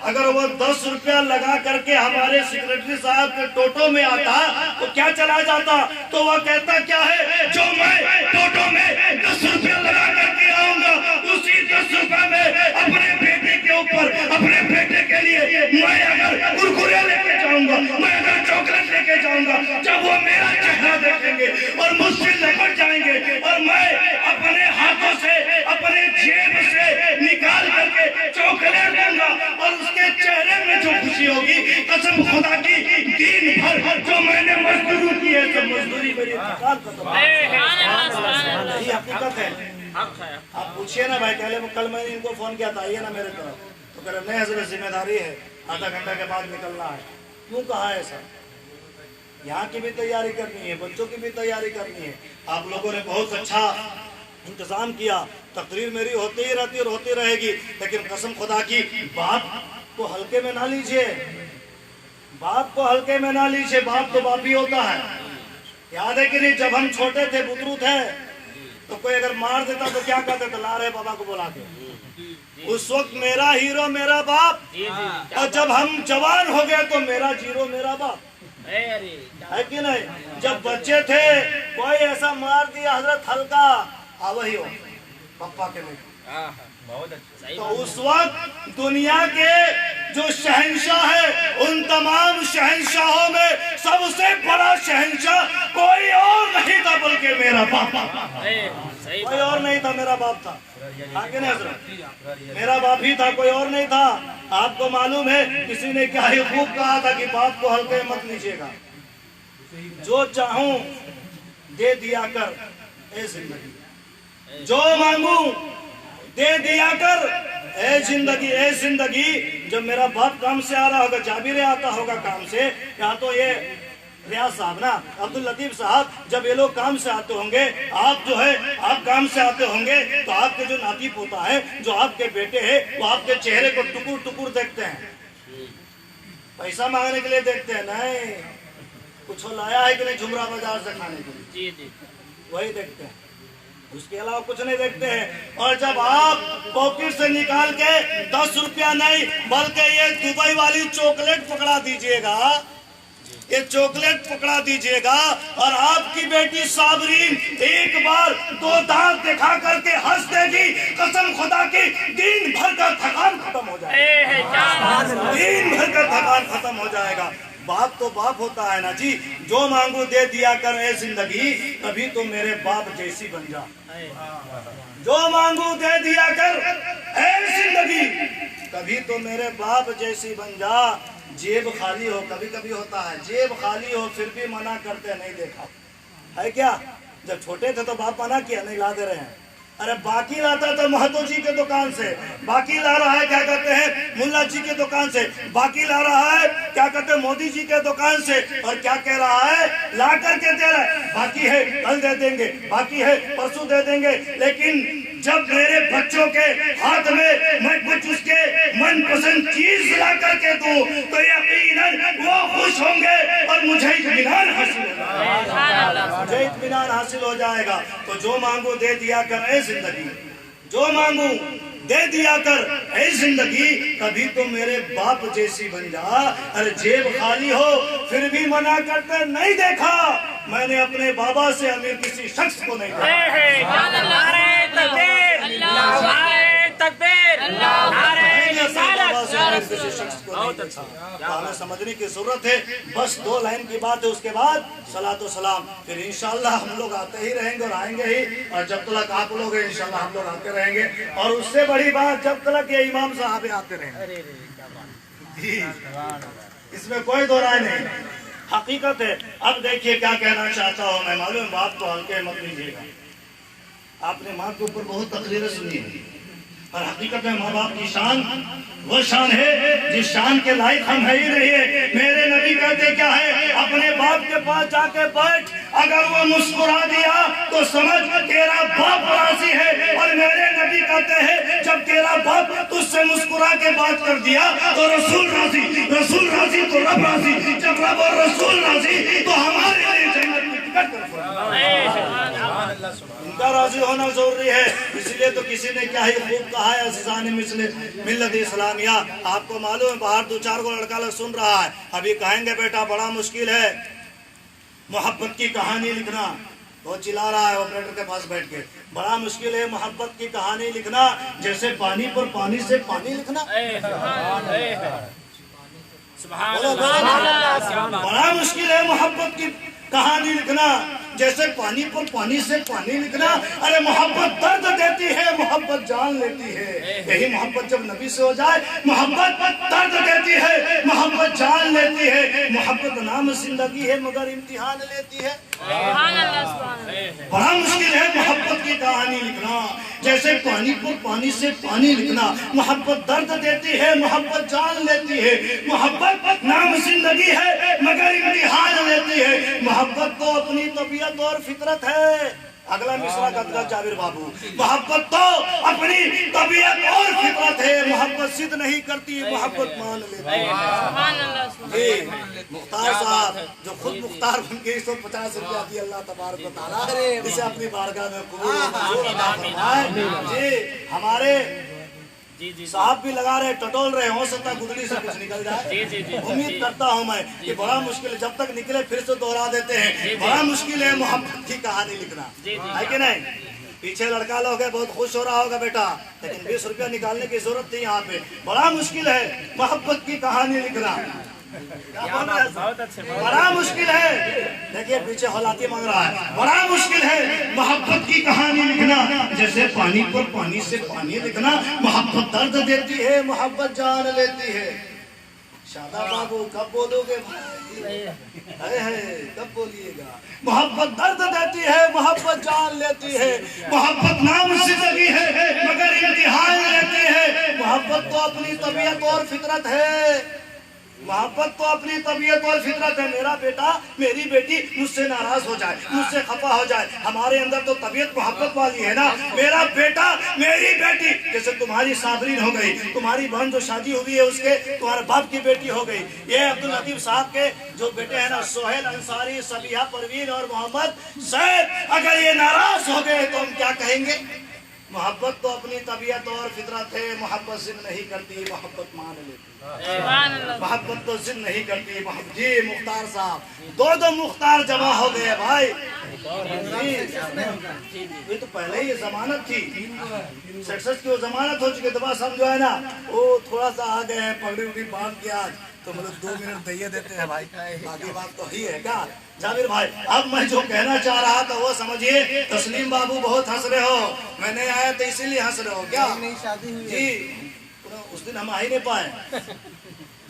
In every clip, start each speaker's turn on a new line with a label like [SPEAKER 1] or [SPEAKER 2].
[SPEAKER 1] अगर वो 10 रुपया लगा करके हमारे सेक्रेटरी साहब के टोटो में आता तो क्या चला जाता? तो वह कहता क्या है, जो मैं टोटो में 10 रुपया लगा करके आऊंगा, उसी 10 रुपया में अपने बेटे के ऊपर, अपने बेटे के लिए मैं अगर कुरकुरे लेके जाऊंगा, मैं अगर चॉकलेट लेके जाऊंगा, जब वो मेरा चेहरा देखेंगे और मुझसे लपट जाएंगे और मैं अपने हाथों से, अपने जेब से निकाल करके चॉकलेट दूंगा और उसके चेहरे में जो खुशी होगी, कसम खुदा की, दिन भर जो मैंने मजदूरी की है, सब मजदूरी मेरी थकान खत्म। यही हकीकत है। आप पूछिए ना भाई, कल मैंने इनको फोन किया था, आइए ना मेरे तरफ, तो कह रहे नहीं हजरत जिम्मेदारी है, आधा घंटा के बाद निकलना है। क्यों कहा है ऐसा? यहाँ की भी तैयारी करनी है, बच्चों की भी तैयारी करनी है। आप लोगों ने बहुत अच्छा इंतजाम किया, तकरीर मेरी होती ही रहती और होती रहेगी, लेकिन कसम खुदा की, बात को हल्के में ना लीजिए, बाप को हल्के में ना लीजिए। बाप तो बाप ही होता है। याद है कि नहीं, जब हम छोटे थे, बुतरू थे, तो कोई अगर मार देता तो क्या कहते थे? ला रहे बाबा को बुला के। उस वक्त मेरा हीरो मेरा बाप, और जब हम जवान हो गए तो मेरा जीरो मेरा बाप, है कि नहीं? जब बच्चे थे कोई ऐसा मार दिया हजरत हल्का, वही हो पप्पा के लिए। तो उस वक्त दुनिया के जो शहंशाह है, उन तमाम शहंशाहों में सबसे बड़ा शहंशाह कोई और नहीं था बल्कि मेरा बाप। कोई और नहीं था, मेरा बाप था। आगे नहीं हजरत, मेरा बाप ही था, कोई और नहीं था। आपको मालूम है किसी ने क्या ही खूब कहा था कि बाप को हल्के मत लीजिएगा, जो चाहूं दे दिया कर ए जिंदगी, जो मांगू दे दिया कर ए जिंदगी, ए जिंदगी। जब मेरा बाप काम से आ रहा होगा, जाबिर आता होगा काम से, या तो ये रियाज साहब ना, अब्दुल लतीफ साहब, जब ये लोग काम से आते होंगे, आप जो है आप काम से आते होंगे, तो आपके जो नाती पोता है, जो आपके बेटे हैं, वो आपके चेहरे को टुकुर टुकुर देखते हैं। पैसा मांगने के लिए देखते हैं, नहीं कुछ लाया है कि नहीं झुमरा बाजार से खाने के लिए, वही देखते हैं, उसके अलावा कुछ नहीं देखते हैं। और जब आप पॉकेट से निकाल के 10 रुपया नहीं बल्कि ये दुबई वाली चॉकलेट पकड़ा दीजिएगा, ये चॉकलेट पकड़ा दीजिएगा, और आपकी बेटी साबरीन एक बार 2 दांत दिखा करके हंस देगी, कसम खुदा की, दिन भर का थकान खत्म हो जाएगा, दिन भर का थकान खत्म हो जाएगा। बाप तो बाप होता है ना जी। जो मांगू दे दिया कर ए जिंदगी, कभी तो मेरे बाप जैसी बन जा। जो मांगू दे दिया कर ए जिंदगी, कभी तो मेरे बाप जैसी बन जा। जेब खाली हो, कभी कभी होता है जेब खाली हो फिर भी मना करते, नहीं देखा है क्या? जब छोटे थे तो बाप मना किया, नहीं ला दे रहे हैं। अरे बाकी लाता था महतो जी के दुकान से, बाकी ला रहा है क्या कहते हैं मुल्ला जी के दुकान से, बाकी ला रहा है क्या कहते हैं मोदी जी के दुकान से, और क्या कह रहा है ला करके दे रहा है, बाकी है कल दे देंगे, बाकी है परसों दे देंगे। लेकिन जब मेरे बच्चों के हाथ में मैं कुछ उसके मनपसंद चीज ला करके दूं, तो यकीनन वो खुश होंगे और मुझे इत्मीनान हासिल होगा, मुझे इत्मीनान हासिल हो जाएगा। तो जो मांगो दे दिया कर ए जिंदगी, जो मांगू दे दिया कर ए जिंदगी, कभी तो मेरे बाप जैसी बन जा। अरे जेब खाली हो फिर भी मना करते, नहीं देखा मैंने अपने बाबा से अमीर किसी शख्स को नहीं देखा। हमें समझने की जरूरत है। बस 2 लाइन की बात है, उसके बाद सलातो सलाम, फिर इंशाल्लाह हम लोग आते ही रहेंगे और आएंगे ही, और जब तक आप लोग हैं इंशाल्लाह हम लोग आते रहेंगे, और उससे बड़ी बात जब तक ये इमाम साहब आते रहेंगे, इसमें कोई दो राय नहीं, हकीकत है। अब देखिए क्या कहना चाहता हूँ मैं, मालूम बात को हल्के मत लीजिएगा। आपने माँ के ऊपर बहुत तकरीरें सुनी है, और हकीकत में माँ बाप की शान वो शान है जिस शान के लायक हम है ही नहीं है। मेरे नबी कहते क्या है, अपने बाप के पास जाके बैठ, अगर वो मुस्कुरा दिया तो समझ तेरा बाप राजी है, और मेरे नबी कहते हैं जब तेरा बाप तुझसे मुस्कुरा के बात कर दिया तो रसूल राजी, रसूल राजी तो रब राजी, जब रब और रसूल राजी तो हमारे लिए जन्नत में टिकट कर। सबका राजी होना जरूरी है। इसलिए तो किसी ने क्या ही खूब कहा है, अज़ीज़ान मिल्लत इस्लामिया, आपको मालूम है बाहर 2-4 को लड़का लोग सुन रहा है, अभी कहेंगे बेटा बड़ा मुश्किल है मोहब्बत की कहानी लिखना। वो चिल्ला रहा है ऑपरेटर के पास बैठ के, बड़ा मुश्किल है मोहब्बत की कहानी लिखना, जैसे पानी पर पानी से पानी लिखना। बड़ा मुश्किल है मोहब्बत की कहानी लिखना, जैसे पानी पर पानी से पानी लिखना। अरे मोहब्बत दर्द देती है, मोहब्बत जान लेती है। यही मोहब्बत जब नबी से हो जाए, मोहब्बत दर्द देती है, मोहब्बत जान लेती है। मोहब्बत नाम जिंदगी है मगर इम्तिहान लेती है। बड़ा मुश्किल है मोहब्बत की कहानी लिखना, जैसे पानी पर पानी से पानी लिखना। मोहब्बत दर्द देती है, मोहब्बत जान लेती है। मोहब्बत नाम जिंदगी है मगर इम्तिहान लेती है। मोहब्बत तो अपनी तबीयत और फितरत है। अगला मिसरा का जाबिर बाबू, मोहब्बत तो अपनी तबीयत और फितरत है। मोहब्बत जिद नहीं करती, मोहब्बत मान लेती है। मुख्तार साहब जो खुद मुख्तार बन के 150 रुपया दिए अल्लाह तबारक व तआला इसे अपनी बारगाह में कबूल फरमाए। जी हमारे साहब भी लगा रहे, टटोल रहे, हो सकता गुदड़ी से कुछ निकल जाए। उम्मीद करता हूँ मैं कि बड़ा मुश्किल है, जब तक निकले फिर से दोहरा देते हैं। बड़ा मुश्किल है मोहब्बत की कहानी लिखना, है कि नहीं। पीछे लड़का लोग है, बहुत खुश हो रहा होगा बेटा, लेकिन 20 रुपया निकालने की जरूरत थी यहाँ पे। बड़ा मुश्किल है मोहब्बत की कहानी लिखना, बड़ा मुश्किल है। देखिए पीछे हौलाती मांग रहा है। बड़ा मुश्किल है मोहब्बत की कहानी लिखना, जैसे पानी पर पानी से पानी लिखना। मोहब्बत दर्द देती है, मोहब्बत जान लेती है। शादा बाबू कब बोलोगे भाई, कब बोलिएगा। मोहब्बत दर्द देती है, मोहब्बत जान लेती है। मोहब्बत नाम जिंदगी है मगर इम्तिहान लेती है। मोहब्बत तो अपनी तबीयत और फितरत है। मोहब्बत तो अपनी तबीयत और फितरत है। मेरा बेटा मेरी बेटी मुझसे नाराज हो जाए, मुझसे खफा हो जाए, हमारे अंदर तो तबीयत मोहब्बत वाली है ना। मेरा बेटा मेरी बेटी, जैसे तुम्हारी साबरीन हो गई, तुम्हारी बहन जो शादी हुई है उसके तुम्हारे बाप की बेटी हो गई। ये अब्दुल लतीफ साहब के जो बेटे हैं ना, सोहेल अंसारी, सबिहा परवीन और मोहम्मद सैद, अगर ये नाराज हो गए तो हम क्या कहेंगे। मोहब्बत तो अपनी तबीयत और फितरत है। मोहब्बत जिद नहीं करती, मोहब्बत मान लेती। मोहब्बत तो जिद नहीं करती। जी मुख्तार साहब, दो मुख्तार जमा हो गए भाई। ये तो पहले ही जमानत थी, सक्सेस की वो जमानत हो चुकी। दबा सब जो है ना वो थोड़ा सा आ गए हैं, पगड़ी उगड़ी बांध के आज तो मतलब 2 मिनट दे देते हैं भाई, बाकी बात तो ही है क्या जाबिर भाई। अब मैं जो कहना चाह रहा था वो समझिए। तस्लीम बाबू बहुत हंस रहे हो, मैं नहीं आया तो इसीलिए हंस रहे हो क्या। जी उस दिन हम आ ही नहीं पाए।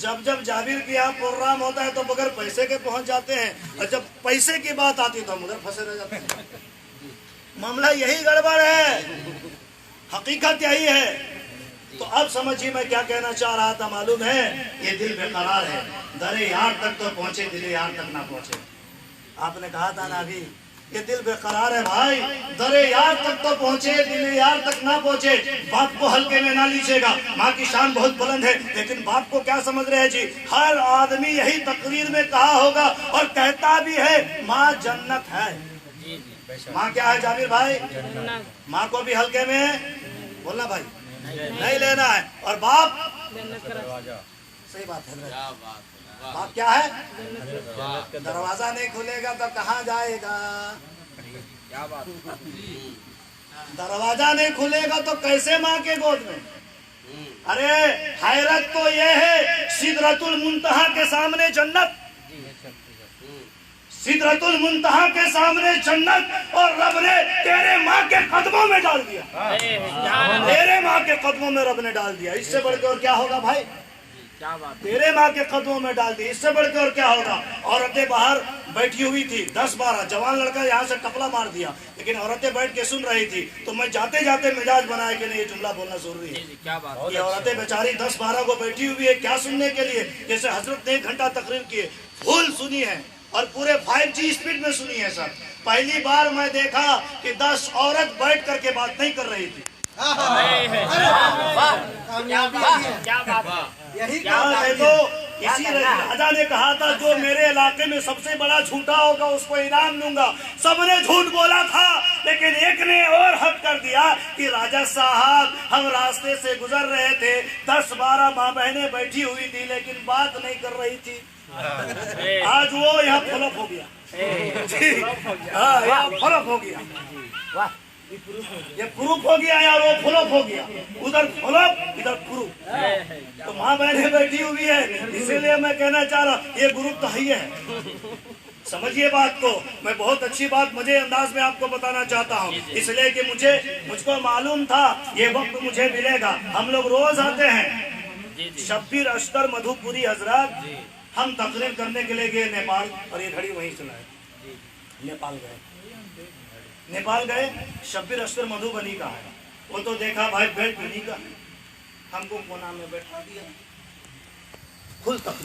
[SPEAKER 1] जब जब जाबिर की यहाँ प्रोग्राम होता है तो बगैर पैसे के पहुंच जाते हैं, और जब पैसे की बात आती है तो हम उधर फंसे रह जाते हैं। मामला यही गड़बड़ है, हकीकत यही है। तो अब समझिए मैं क्या कहना चाह रहा था। मालूम है ये दिल बेकरार है, दरे यार तक तो पहुंचे, दिले यार तक ना पहुंचे। आपने कहा था ना अभी, ये दिल बेकरार है भाई, दरे यार तक तो पहुंचे, दिले यार तक ना पहुंचे। बाप को हल्के में ना लीजिएगा, माँ की शान बहुत बुलंद है, लेकिन बाप को क्या समझ रहे हैं जी। हर आदमी यही तकरीर में कहा होगा और कहता भी है, माँ जन्नत है। माँ क्या है जाबिर भाई, माँ को भी हल्के में बोलना भाई, नहीं लेना है। और बाप सही बात है, बाप क्या है, दरवाजा नहीं खुलेगा तो कहाँ जाएगा। दरवाजा नहीं खुलेगा तो कैसे माँ के गोद में। अरे हैरत तो ये है, सिदरतुल मुंतहा के सामने जन्नत, सिदरतुल मुंतहा के सामने जन्नत, और रब ने तेरे माँ के कदमों में डाल दिया। तेरे माँ के कदमों में रब ने डाल दिया, इससे बढ़कर और क्या होगा भाई। तेरे माँ के कदमों में डाल दी, इससे बढ़कर और क्या होगा। औरतें बाहर बैठी हुई थी, 10-12 जवान लड़का यहाँ से टपला मार दिया, लेकिन औरतें बैठ के सुन रही थी। तो मैं जाते जाते मिजाज बनाया कि नहीं ये जुमला बोलना जरूरी है। क्या बात, ये औरतें बेचारी 10-12 को बैठी हुई है, क्या सुनने के लिए। जैसे हजरत ने 1 घंटा तकरीर किए, फुल सुनी है और पूरे 5G स्पीड में सुनी है सर। पहली बार मैं देखा कि 10 औरत बैठ करके बात नहीं कर रही थी। क्या बात, यही देखो इसी राजा ने कहा था जो मेरे इलाके में सबसे बड़ा झूठा होगा उसको इनाम दूंगा। सबने झूठ बोला था, लेकिन एक ने और हद कर दिया कि राजा साहब हम रास्ते से गुजर रहे थे, 10-12 माँ बहनें बैठी हुई थी लेकिन बात नहीं कर रही थी। आज वो यहाँ फ्लॉप हो गया। हाँ, यहाँ फ्लॉप हो गया। ये प्रूफ हो गया यार, वो फ्लॉप हो गया। उधर फ्लॉप इधर प्रूफ। तो माँ बहनें बैठी हुई है, इसीलिए मैं कहना चाह रहा हूँ ये ग्रुप तो ही है। समझिए बात को। मैं बहुत अच्छी बात मजे अंदाज में आपको बताना चाहता हूँ, इसलिए कि मुझको मालूम था ये वक्त मुझे मिलेगा। हम लोग रोज आते हैं। शब्बीर अख्तर मधुपुरी हजरत, हम तकरीर करने के लिए गए नेपाल, और ये घड़ी वहीं चलाए। नेपाल गए, शब्बीर अख्तर मधुबनी का है। वो तो देखा भाई बेल्ट उन्हीं का है, हमको कोना में बैठा दिया, फुल तकरीर।